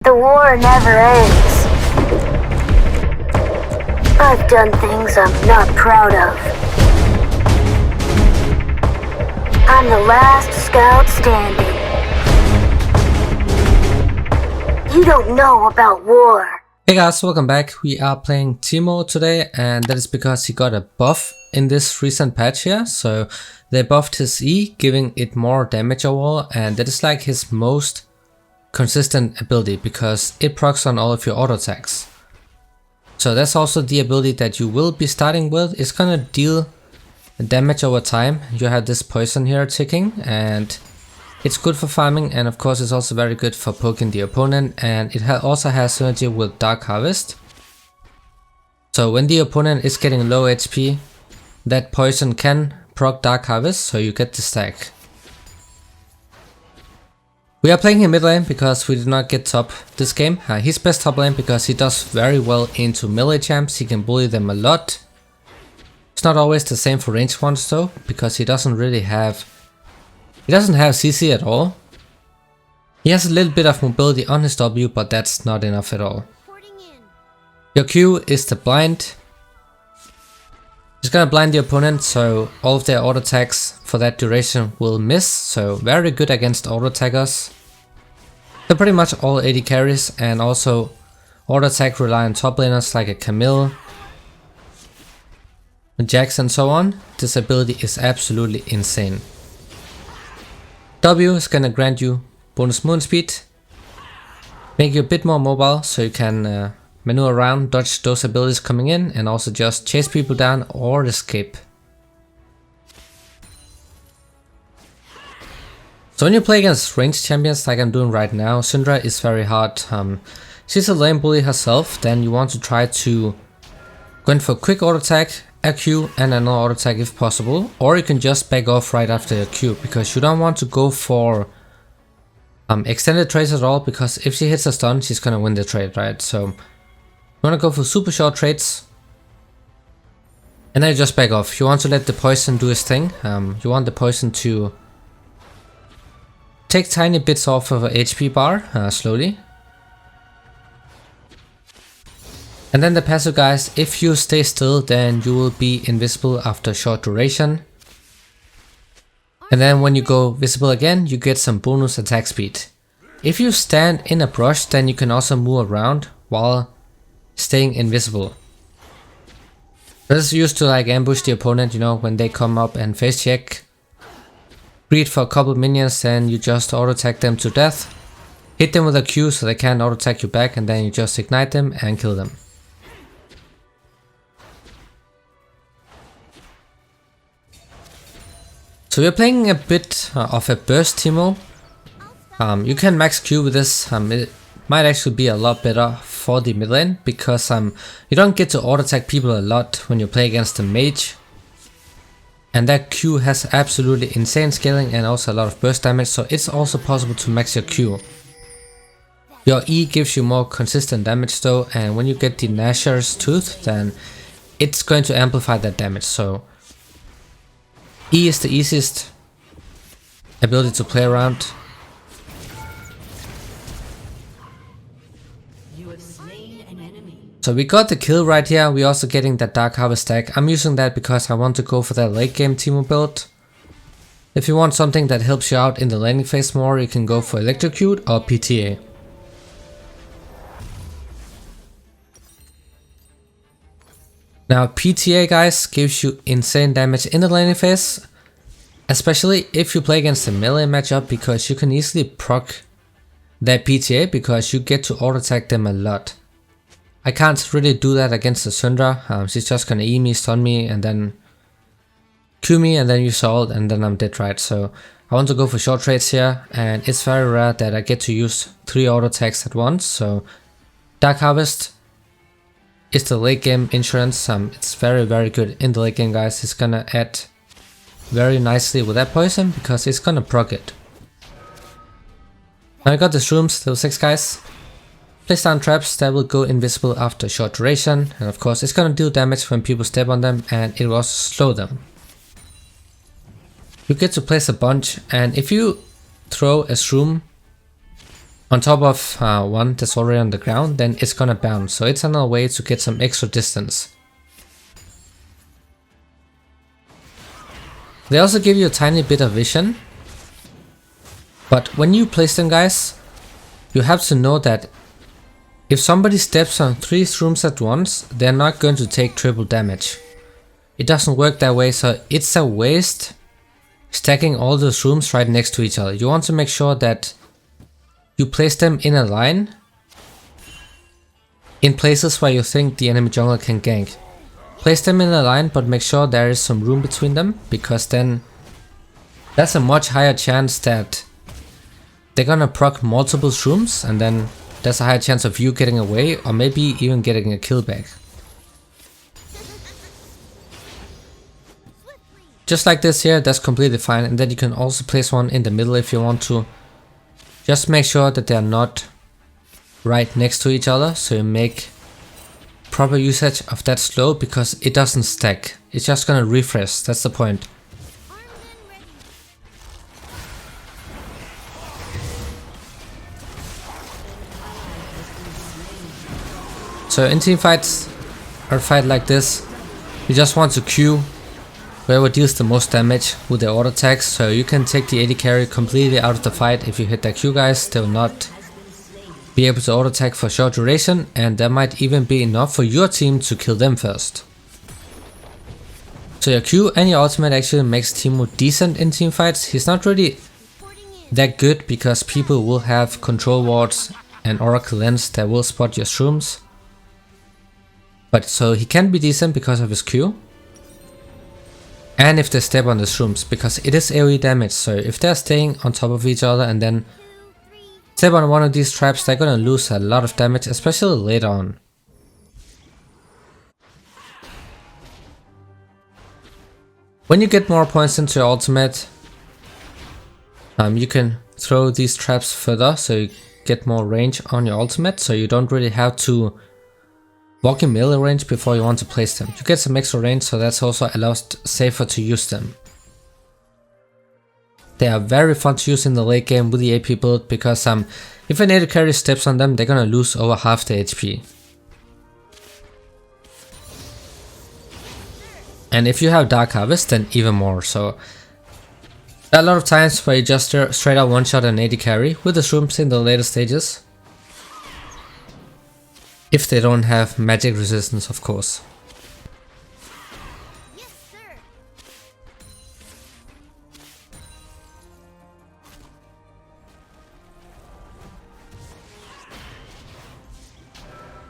The war never ends. I've done things I'm not proud of. I'm the last scout standing. You don't know about war. Hey guys, welcome back. We are playing Teemo today, and that is because he got a buff in this recent patch here. So they buffed his E, giving it more damage overall, and that is like his most consistent ability because it procs on all of your auto attacks. So that's also the ability that you will be starting with. It's gonna deal damage over time. You have this poison here ticking, and it's good for farming, and of course it's also very good for poking the opponent, and it also has synergy with Dark Harvest. So when the opponent is getting low HP, that poison can proc Dark Harvest, so you get the stack. We are playing him mid lane because we did not get top this game. He's best top lane because he does very well into melee champs. He can bully them a lot. It's not always the same for ranged ones though, because he doesn't have CC at all. He has a little bit of mobility on his W, but that's not enough at all. Your Q is the blind. He's gonna blind the opponent, so all of their auto attacks for that duration will miss, so very good against auto attackers. They're pretty much all AD carries, and also auto attack rely on top laners like a Camille, Jax and so on. This ability is absolutely insane. W is gonna grant you bonus movement speed, make you a bit more mobile so you can maneuver around, dodge those abilities coming in, and also just chase people down or escape. So when you play against ranged champions like I'm doing right now, Syndra is very hard. She's a lane bully herself, then you want to try to go in for a quick auto attack, a Q and another auto attack if possible, or you can just back off right after your Q, because you don't want to go for extended trades at all, because if she hits a stun she's gonna win the trade, right? So you wanna go for super short trades and then you just back off. You want to let the poison do his thing. You want the poison to take tiny bits off of a HP bar slowly. And then the passive, guys, if you stay still then you will be invisible after a short duration. And then when you go visible again you get some bonus attack speed. If you stand in a brush then you can also move around while staying invisible. This is used to like ambush the opponent, you know, when they come up and face check. Greed for a couple minions, then you just auto attack them to death. Hit them with a Q so they can't auto attack you back, and then you just ignite them and kill them. So we're playing a bit of a burst Teemo. You can max Q with this. It might actually be a lot better for the mid lane, because you don't get to auto attack people a lot when you play against a mage. And that Q has absolutely insane scaling and also a lot of burst damage, so it's also possible to max your Q. Your E gives you more consistent damage though, and when you get the Nashor's Tooth then it's going to amplify that damage. So E is the easiest ability to play around. So we got the kill right here. We're also getting that Dark Harvest stack. I'm using that because I want to go for that late game Teemo build. If you want something that helps you out in the laning phase more, you can go for Electrocute or PTA. Now PTA, guys, gives you insane damage in the laning phase, especially if you play against a melee matchup, because you can easily proc that PTA because you get to auto attack them a lot. I can't really do that against the Syndra. She's just gonna E me, stun me, and then Q me, and then you salt, and then I'm dead, right? So I want to go for short trades here, and it's very rare that I get to use 3 auto attacks at once. So Dark Harvest is the late game insurance. It's very good in the late game, guys. It's gonna add very nicely with that poison because it's gonna proc it. Now I got the shrooms, level 6, guys. Place down traps that will go invisible after a short duration, and of course it's gonna deal damage when people step on them, and it will also slow them. You get to place a bunch, and if you throw a shroom on top of one that's already on the ground, then it's gonna bounce. So it's another way to get some extra distance. They also give you a tiny bit of vision. But when you place them, guys, you have to know that if somebody steps on 3 shrooms at once, they're not going to take triple damage. It doesn't work that way, so it's a waste stacking all the shrooms right next to each other. You want to make sure that you place them in a line in places where you think the enemy jungle can gank. Place them in a line, but make sure there is some room between them, because then that's a much higher chance that they're gonna proc multiple shrooms, and then there's a higher chance of you getting away or maybe even getting a kill back. Just like this here, that's completely fine, and then you can also place one in the middle if you want to. Just make sure that they're not right next to each other, so you make proper usage of that slow, because it doesn't stack. It's just gonna refresh, that's the point. So in team fights or a fight like this, you just want to queue whoever deals the most damage with their auto attacks, so you can take the AD carry completely out of the fight. If you hit their Q, guys, they will not be able to auto attack for short duration, and that might even be enough for your team to kill them first. So your Q and your ultimate actually makes Teemo decent in team fights. He's not really that good because people will have control wards and oracle lens that will spot your shrooms. But so he can be decent because of his Q. And if they step on the shrooms, because it is AoE damage, so if they're staying on top of each other and then step on one of these traps, they're gonna lose a lot of damage, especially later on. When you get more points into your ultimate, you can throw these traps further, so you get more range on your ultimate, so you don't really have to walk in melee range before you want to place them. You get some extra range, so that's also allows safer to use them. They are very fun to use in the late game with the AP build, because if an AD carry steps on them, they're gonna lose over half the HP. And if you have Dark Harvest, then even more. So there are a lot of times where you just straight out one-shot an AD carry with the shrooms in the later stages. If they don't have magic resistance, of course. Yes, sir.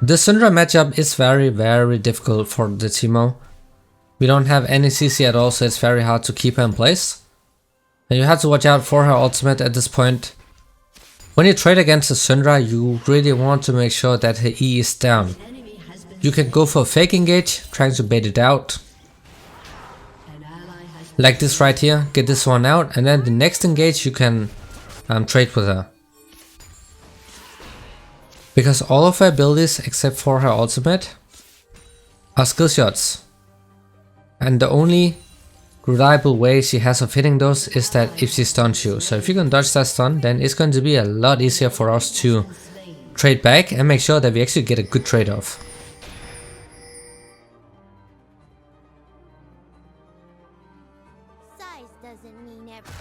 The Syndra matchup is very difficult for the Teemo. We don't have any CC at all, so it's very hard to keep her in place. And you have to watch out for her ultimate at this point. When you trade against a Syndra, you really want to make sure that her E is down. You can go for a fake engage, trying to bait it out. Like this right here, get this one out, and then the next engage you can trade with her. Because all of her abilities, except for her ultimate, are skill shots. And the only reliable way she has of hitting those is that if she stuns you. So if you can dodge that stun, then it's going to be a lot easier for us to trade back and make sure that we actually get a good trade-off. Size doesn't mean everything.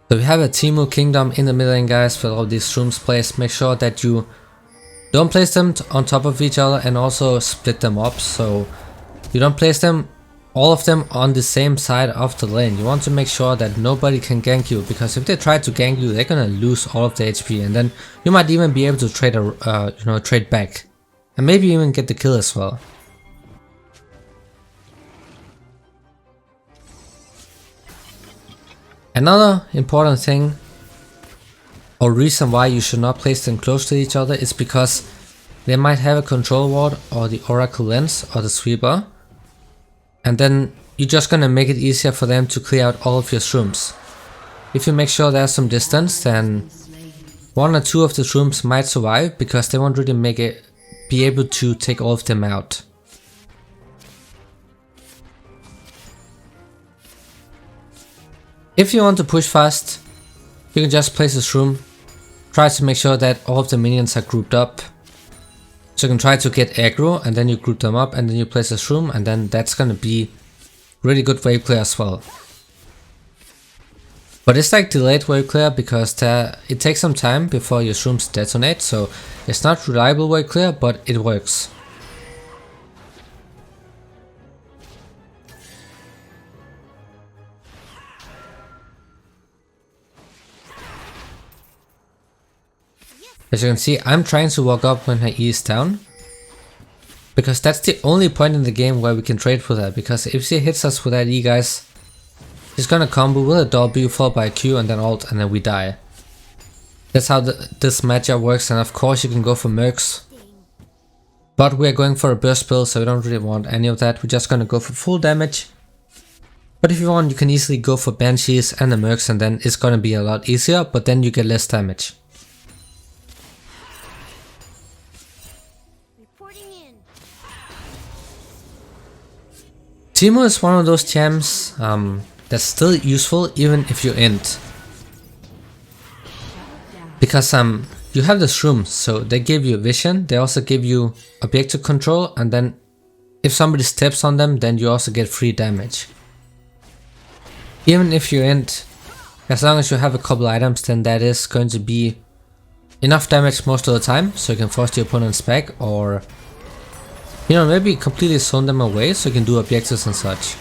So we have a Teemo Kingdom in the middle lane, guys, with all these shrooms placed. Make sure that you don't place them on top of each other, and also split them up, so you don't place them, all of them, on the same side of the lane. You want to make sure that nobody can gank you, because if they try to gank you, they're gonna lose all of the HP, and then you might even be able to trade trade back, and maybe even get the kill as well. Another important thing, or reason why you should not place them close to each other, is because they might have a control ward or the oracle lens or the sweeper, and then you're just gonna make it easier for them to clear out all of your shrooms. If you make sure there's some distance, then one or two of the shrooms might survive, because they won't really be able to take all of them out. If you want to push fast, you can just place a shroom, try to make sure that all of the minions are grouped up. So you can try to get aggro and then you group them up and then you place a shroom, and then that's gonna be really good wave clear as well. But it's like delayed wave clear because it takes some time before your shrooms detonate, so it's not reliable wave clear, but it works. As you can see, I'm trying to walk up when her E is down, because that's the only point in the game where we can trade with her, because if she hits us with that E, guys, she's gonna combo with a W followed by a Q and then ult, and then we die. That's how this matchup works, and of course you can go for mercs, but we're going for a burst build, so we don't really want any of that. We're just gonna go for full damage. But if you want, you can easily go for banshees and the mercs, and then it's gonna be a lot easier, but then you get less damage. Teemo is one of those champs that's still useful even if you int. Because you have the shrooms, so they give you vision, they also give you objective control, and then if somebody steps on them, then you also get free damage. Even if you int, as long as you have a couple items, then that is going to be enough damage most of the time, so you can force your opponents back, or you know, maybe completely zone them away so you can do objectives and such.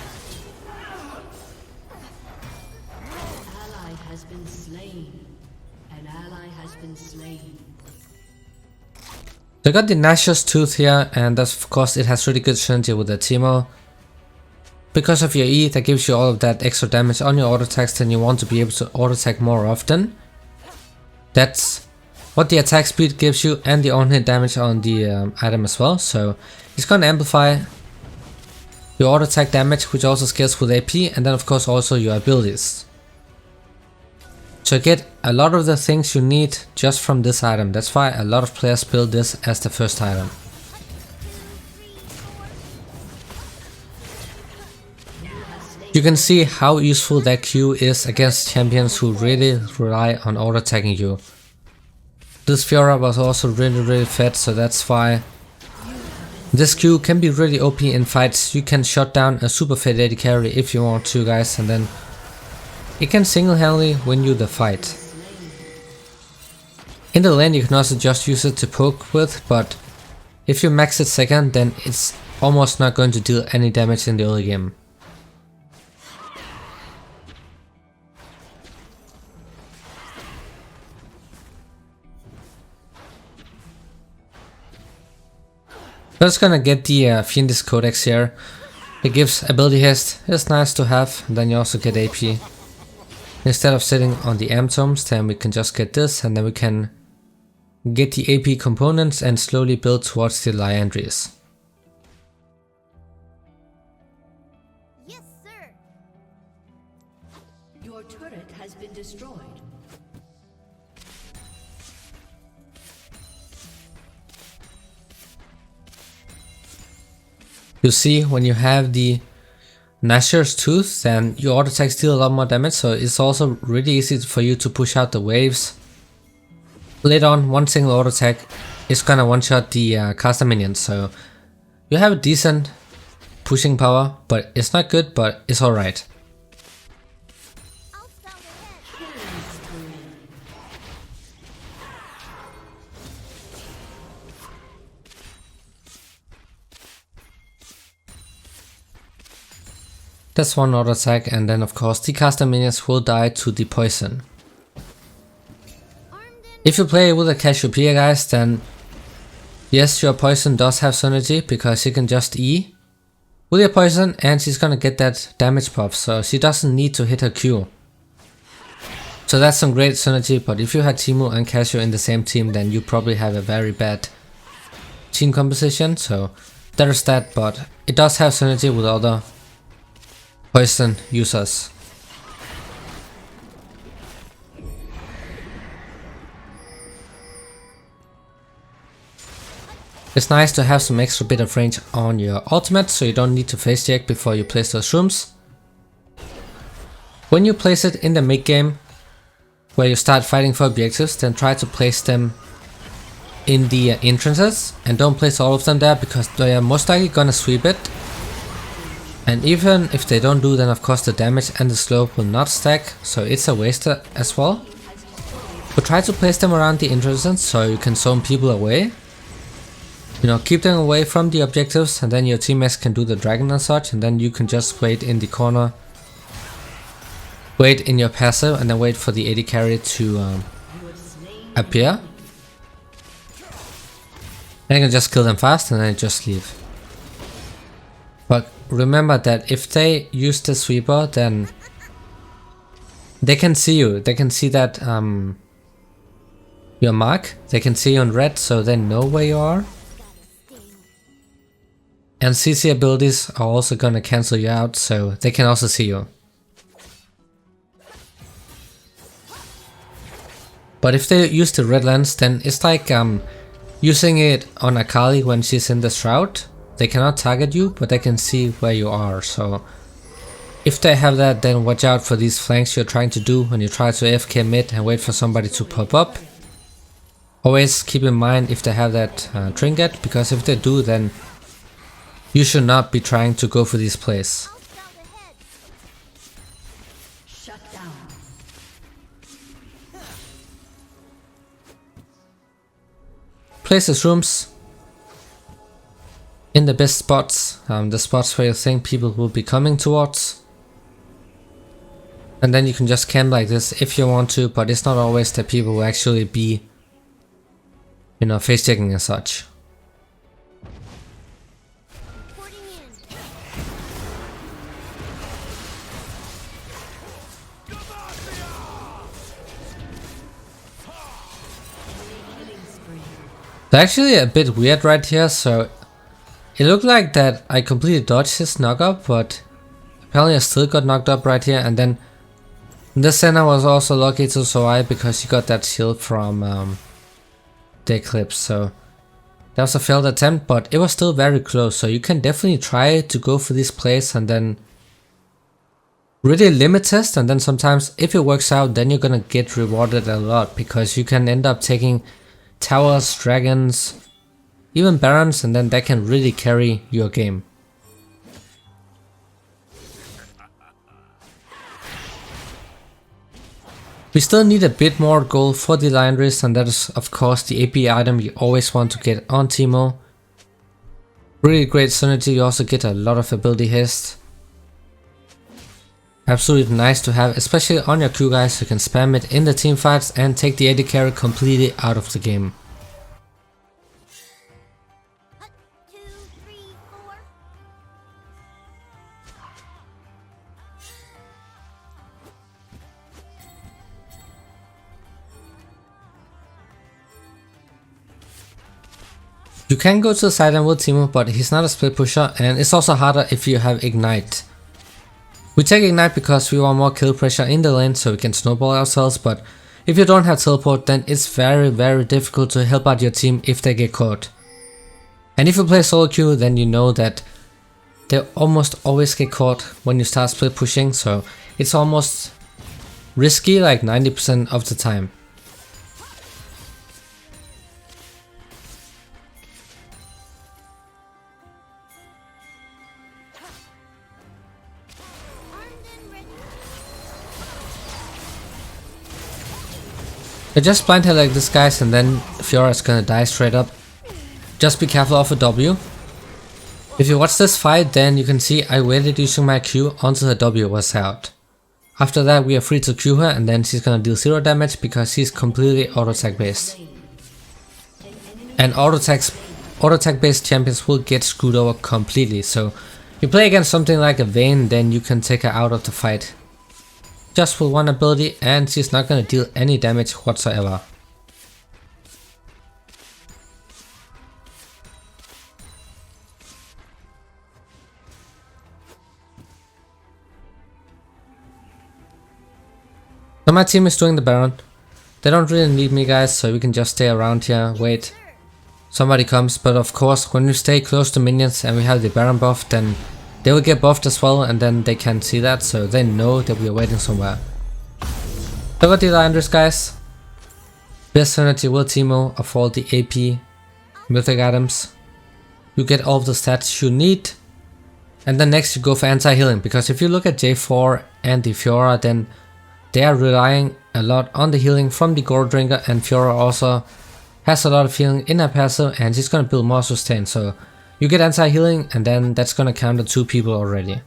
So I got the Nashor's Tooth here, and that's, of course it has really good synergy with the Teemo. Because of your E that gives you all of that extra damage on your auto attacks, then you want to be able to auto attack more often. That's what the attack speed gives you, and the on hit damage on the item as well, so it's gonna amplify your auto attack damage, which also scales with AP, and then of course also your abilities. So you get a lot of the things you need just from this item. That's why a lot of players build this as the first item. You can see how useful that Q is against champions who really rely on auto attacking you. This Fiora was also really fed, so that's why this Q can be really OP in fights. You can shut down a super fed AD carry if you want to, guys, and then it can single-handedly win you the fight. In the lane you can also just use it to poke with, but if you max it second, then it's almost not going to deal any damage in the early game. I'm just gonna get the Fiendish Codex here. It gives ability haste, it's nice to have, and then you also get AP. Instead of sitting on the Am Tomes, then we can just get this, and then we can get the AP components and slowly build towards the Liandries. Yes, sir. Your turret has been destroyed. You see, when you have the Nashor's Tooth, then your auto attacks deal a lot more damage, so it's also really easy for you to push out the waves. Later on, one single auto attack is gonna one-shot the caster minions, so you have a decent pushing power, but it's not good, but it's alright. That's one auto attack, and then of course the caster minions will die to the poison. If you play with a Cassiopeia, guys, then yes, your poison does have synergy, because you can just E with your poison and she's gonna get that damage buff, so she doesn't need to hit her Q. So that's some great synergy, but if you had Teemo and Cassio in the same team, then you probably have a very bad team composition, so there's that, but it does have synergy with other poison users. It's nice to have some extra bit of range on your ultimate, so you don't need to phase check before you place those shrooms. When you place it in the mid game, where you start fighting for objectives, then try to place them in the entrances, and don't place all of them there because they are most likely gonna sweep it. And even if they don't do, then of course the damage and the slope will not stack, so it's a waste as well. But try to place them around the entrances so you can zone people away. You know, keep them away from the objectives, and then your teammates can do the dragon and such, and then you can just wait in the corner. Wait in your passive and then wait for the AD carry to appear. And you can just kill them fast and then just leave. But remember that if they use the sweeper, then they can see you. They can see that your mark. They can see you in red, so they know where you are. And CC abilities are also gonna cancel you out, so they can also see you. But if they use the red lens, then it's like using it on Akali when she's in the shroud. They cannot target you, but they can see where you are. So if they have that, then watch out for these flanks you're trying to do when you try to AFK mid and wait for somebody to pop up. Always keep in mind if they have that trinket, because if they do, then you should not be trying to go for these plays. Shut down. Place these rooms in the best spots, the spots where you think people will be coming towards. And then you can just camp like this if you want to, but it's not always that people will actually be, you know, face checking and such. It's actually a bit weird right here, so it looked like that I completely dodged his knock up, but apparently I still got knocked up right here. And then the center was also lucky to survive because he got that shield from the eclipse, so that was a failed attempt, but it was still very close. So you can definitely try to go for this place and then really limit test, and then sometimes if it works out, then you're gonna get rewarded a lot because you can end up taking towers, dragons, even barons, and then that can really carry your game. We still need a bit more gold for the Lion Wrist, and that is of course the AP item you always want to get on Teemo. Really great synergy, you also get a lot of ability haste. Absolutely nice to have, especially on your Q guys, you can spam it in the team fights and take the AD carry completely out of the game. You can go to the side and with Teemo, but he's not a split pusher, and it's also harder if you have Ignite. We take Ignite because we want more kill pressure in the lane so we can snowball ourselves, but if you don't have teleport, then it's very difficult to help out your team if they get caught. And if you play solo queue, then you know that they almost always get caught when you start split pushing, so it's almost risky like 90% of the time. I just blind hit like this guys, and then Fiora is gonna die straight up. Just be careful of a W. If you watch this fight, then you can see I waited using my Q until her W was out. After that we are free to Q her, and then she's gonna deal 0 damage because she's completely auto attack based. And auto attack based champions will get screwed over completely, so you play against something like a Vayne, then you can take her out of the fight. Just with one ability, and she's not gonna deal any damage whatsoever. So my team is doing the Baron. They don't really need me guys, so we can just stay around here, wait. Somebody comes, but of course when we stay close to minions and we have the Baron buff, then they will get buffed as well, and then they can see that, so they know that we are waiting somewhere. So what did I understand, guys? Best synergy with Teemo of all the AP mythic items. You get all the stats you need. And then next you go for anti-healing, because if you look at J4 and the Fiora, then they are relying a lot on the healing from the Gore Drinker, and Fiora also has a lot of healing in her passive and she's gonna build more sustain. So you get anti-healing and then that's gonna counter 2 people already.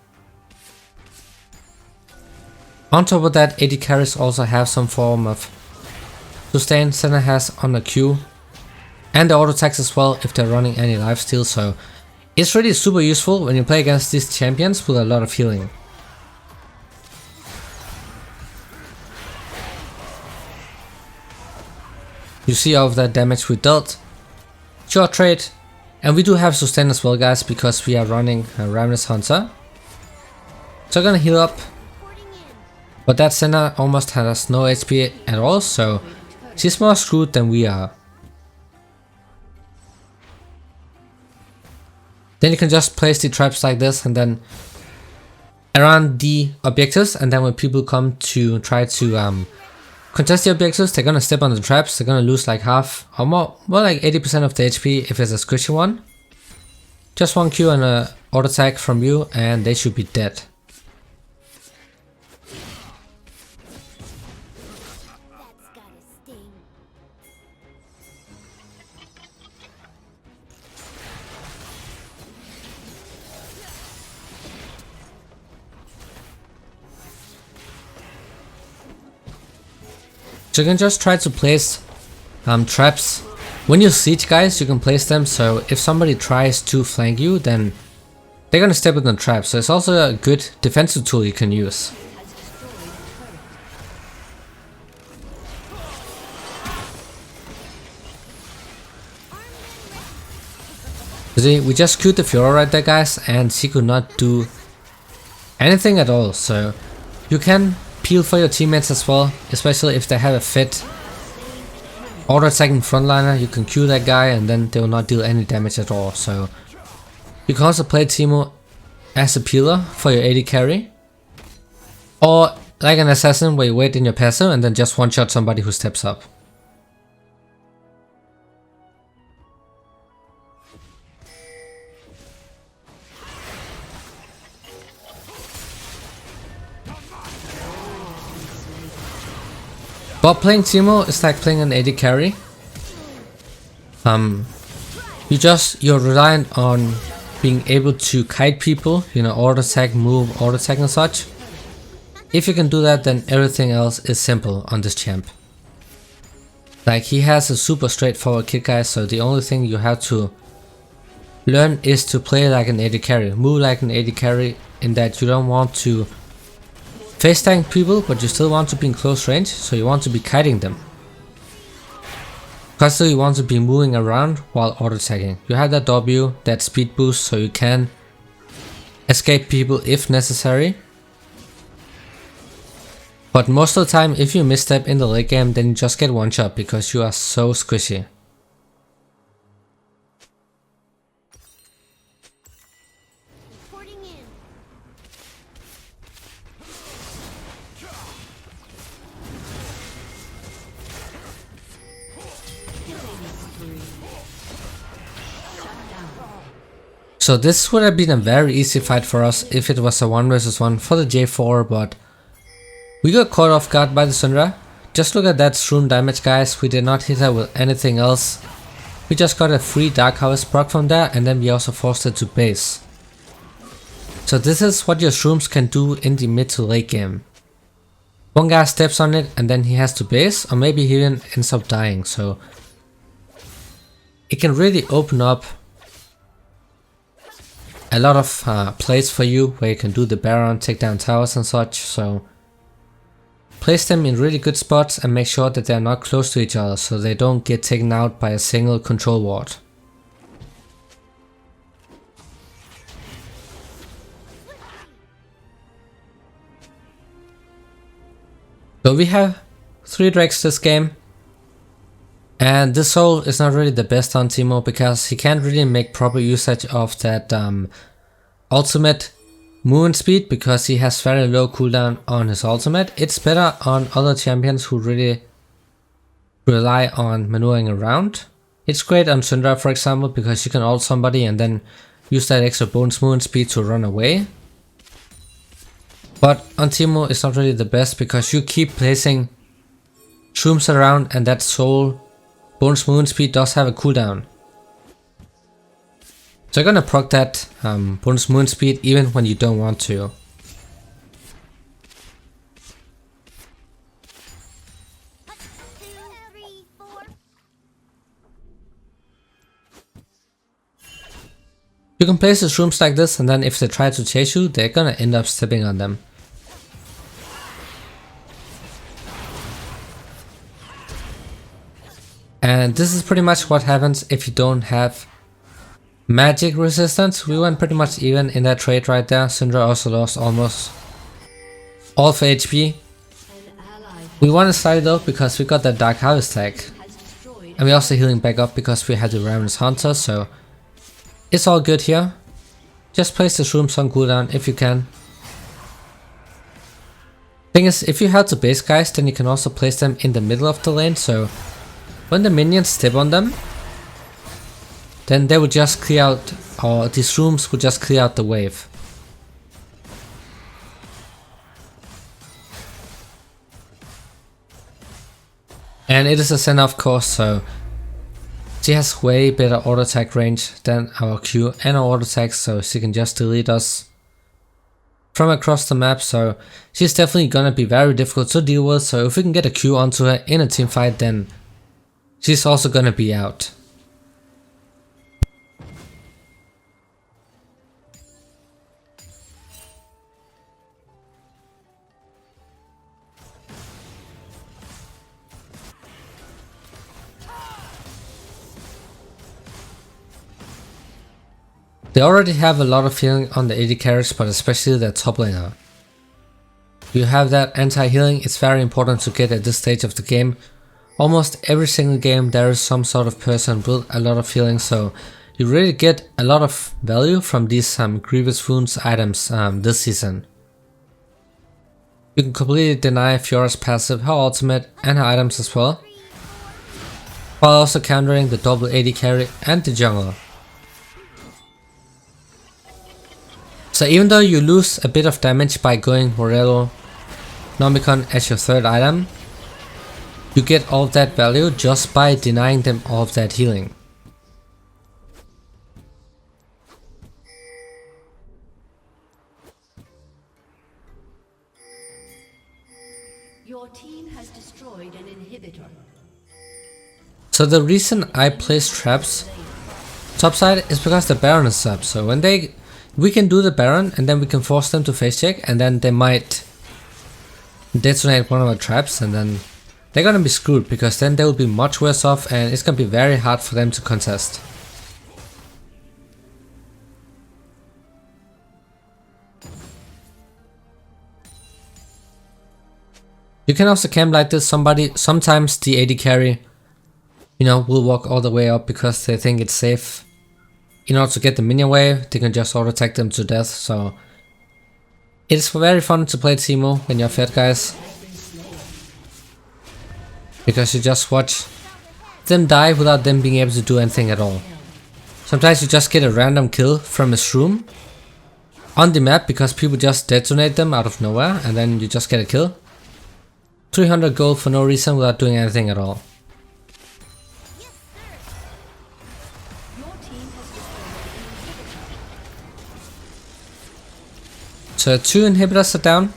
On top of that, AD carries also have some form of sustain. Senna has on the Q and the auto attacks as well if they're running any lifesteal. So it's really super useful when you play against these champions with a lot of healing. You see all of that damage we dealt. Short trade. And we do have sustain as well, guys, because we are running a Ravenous Hunter. So I'm gonna heal up. But that Senna almost has no HP at all, so she's more screwed than we are. Then you can just place the traps like this and then around the objectives, and then when people come to try to contest the objectives, they're gonna step on the traps, they're gonna lose like half or more like 80% of the HP if it's a squishy one. Just one Q and a auto attack from you and they should be dead. So you can just try to place traps. When you siege, guys, you can place them, so if somebody tries to flank you, then they're gonna step in the trap. So it's also a good defensive tool you can use. See, we just queued the Fiora right there, guys, and she could not do anything at all. So you can peel for your teammates as well, especially if they have a fit auto attacking frontliner. You can Q that guy and then they will not deal any damage at all. So you can also play Teemo as a peeler for your AD carry, or like an assassin where you wait in your passive and then just one shot somebody who steps up. But playing Teemo is like playing an AD carry. You're reliant on being able to kite people, you know, auto attack, move, auto attack and such. If you can do that, then everything else is simple on this champ. Like, he has a super straightforward kit, guys, so the only thing you have to learn is to play like an AD carry, move like an AD carry, in that you don't want to face tank people, but you still want to be in close range, so you want to be kiting them. Constantly you want to be moving around while auto attacking. You have that W, that speed boost, so you can escape people if necessary. But most of the time, if you misstep in the late game, then you just get one shot because you are so squishy. So this would have been a very easy fight for us if it was a 1 versus 1 for the J4, but we got caught off guard by the Syndra. Just look at that shroom damage, guys. We did not hit her with anything else. We just got a free Dark Harvest proc from there, and then we also forced her to base. So this is what your shrooms can do in the mid to late game. One guy steps on it and then he has to base, or maybe he even ends up dying. So it can really open up a lot of plays for you where you can do the Baron, take down towers and such. So place them in really good spots and make sure that they are not close to each other so they don't get taken out by a single control ward. So we have 3 Drakes this game, and this soul is not really the best on Teemo because he can't really make proper usage of that ultimate movement speed because he has very low cooldown on his ultimate. It's better on other champions who really rely on maneuvering around. It's great on Syndra, for example, because you can ult somebody and then use that extra bonus movement speed to run away. But on Teemo it's not really the best because you keep placing shrooms around and that soul bonus movement speed does have a cooldown. So you're gonna proc that bonus movement speed even when you don't want to. You can place the shrooms like this, and then if they try to chase you, they're gonna end up stepping on them. And this is pretty much what happens if you don't have magic resistance. We went pretty much even in that trade right there. Syndra also lost almost all of HP. We won slightly though because we got that Dark Harvest tag. And we're also healing back up because we had the Ravenous Hunter, so it's all good here. Just place the shrooms on cooldown if you can. Thing is, if you have the base guys, then you can also place them in the middle of the lane, so when the minions step on them, then they would just clear out, or these shrooms would just clear out the wave. And it is a Senna, of course, so she has way better auto attack range than our Q and our auto attack, so she can just delete us from across the map, so she's definitely gonna be very difficult to deal with. So if we can get a Q onto her in a team fight, then she's also gonna be out. They already have a lot of healing on the AD carries, but especially their top laner. You have that anti-healing, it's very important to get at this stage of the game. Almost every single game there is some sort of person with a lot of healing, so you really get a lot of value from these Grievous Wounds items this season. You can completely deny Fiora's passive, her ultimate and her items as well, while also countering the double AD carry and the jungler. So even though you lose a bit of damage by going Morello Nomicon as your third item, you get all of that value just by denying them all of that healing. Your team has destroyed an inhibitor. So the reason I place traps topside is because the Baron is up, so when we can do the Baron and then we can force them to face check, and then they might detonate one of our traps and then they're gonna be screwed, because then they will be much worse off and it's gonna be very hard for them to contest. You can also camp like this. Sometimes the AD carry, will walk all the way up because they think it's safe. In order to get the minion wave, they can just auto attack them to death, so it's very fun to play Teemo when you're fed, guys. Because you just watch them die without them being able to do anything at all. Sometimes you just get a random kill from a shroom on the map because people just detonate them out of nowhere, and then you just get a kill. 300 gold for no reason without doing anything at all. So 2 inhibitors are down.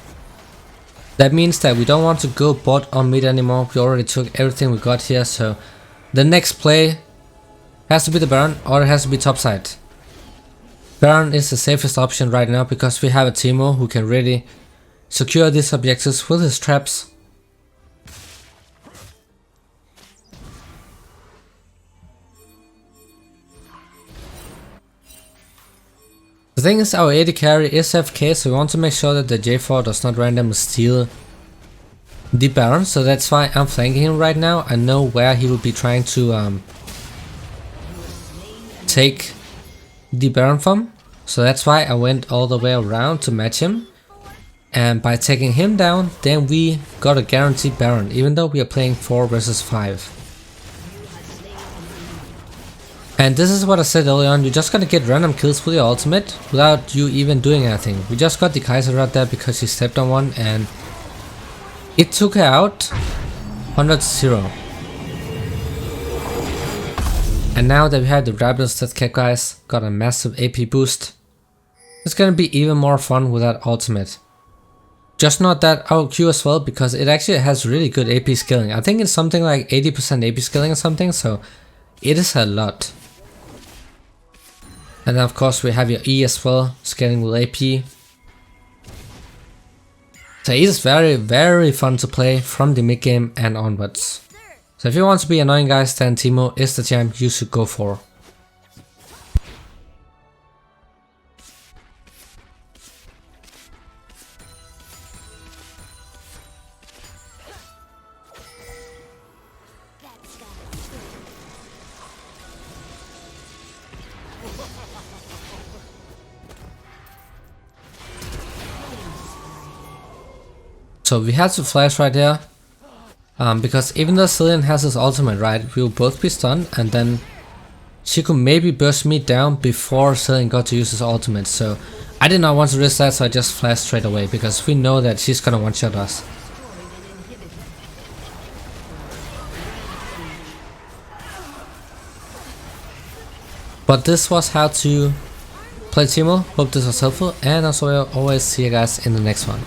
That means that we don't want to go bot or mid anymore. We already took everything we got here, so the next play has to be the Baron, or it has to be topside. Baron is the safest option right now because we have a Teemo who can really secure these objectives with his traps. The thing is, our AD carry is FK, so we want to make sure that the J4 does not randomly steal the Baron, so that's why I'm flanking him right now. I know where he will be trying to take the Baron from, So that's why I went all the way around to match him. And by taking him down, then we got a guaranteed Baron, even though we are playing 4 versus 5. And this is what I said earlier on, you're just gonna get random kills with your ultimate without you even doing anything. We just got the Kaiser right there because she stepped on one and it took her out 100-0. And now that we have the Rabbit stat cap, guys, got a massive AP boost. It's gonna be even more fun with that ultimate. Just not that our Q as well, because it actually has really good AP scaling. I think it's something like 80% AP scaling or something, so it is a lot. And then of course we have your E as well, scaling with AP. So it is very fun to play from the mid game and onwards. So if you want to be annoying guys, then Teemo is the champ you should go for. So we had to flash right there, because even though Cillian has his ultimate, right, we will both be stunned, and then she could maybe burst me down before Cillian got to use his ultimate. So I did not want to risk that, so I just flashed straight away, because we know that she's gonna one-shot us. But this was how to play Teemo. Hope this was helpful, and as always, see you guys in the next one.